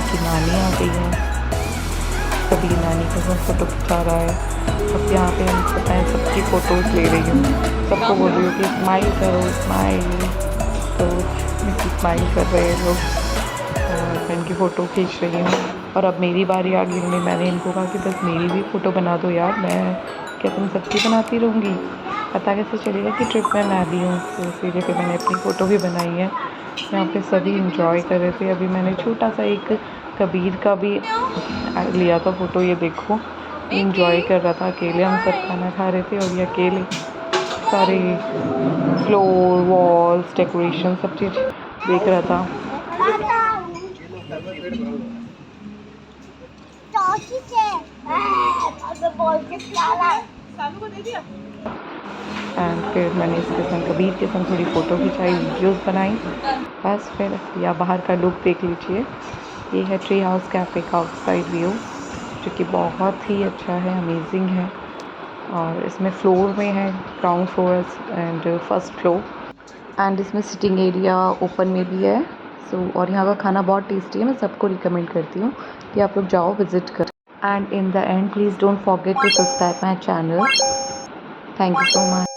की नानी आ गई है, सभी नानी के साथ फ़ोटो खिंचा रहा है। अब यहाँ पे हम पता है सबकी फ़ोटोज़ ले रही हूँ, सबको बोल रही हूँ कि स्माइल करो स्माइल, तो स्माइल कर रहे हैं लोग और मैं इनकी फ़ोटो खींच रही हूँ। और अब मेरी बारी आ गई, मैंने इनको कहा कि बस मेरी भी फ़ोटो बना दो यार, मैं क्या तुम सबकी बनाती रहूँगी, पता कैसे चलेगा कि ट्रिप में मैं भी हूँ। तो इसीलिए फिर मैंने अपनी फ़ोटो भी बनाई है। यहाँ पे सभी इंजॉय कर रहे थे। अभी मैंने छोटा सा एक कबीर का भी लिया था फ़ोटो, ये देखो इंजॉय कर रहा था अकेले। हम सब खाना खा रहे थे और ये अकेले सारे फ्लोर वॉल्स डेकोरेशन सब चीज़ देख रहा था। एंड फिर मैंने इसके संग कबीर के संग थोड़ी फ़ोटो खिंचाई, वीडियोस बनाई। बस फिर या बाहर का लुक देख लीजिए, ये है ट्री हाउस कैफ़े का आउटसाइड व्यू, जो कि बहुत ही अच्छा है, अमेजिंग है। और इसमें फ्लोर में है, ground floor and first floor, and इसमें सिटिंग एरिया ओपन में भी है। और यहाँ का खाना बहुत टेस्टी है, मैं सबको रिकमेंड करती हूँ कि आप लोग जाओ विज़िट करें। And in the end please don't forget to subscribe my channel. Thank you so much.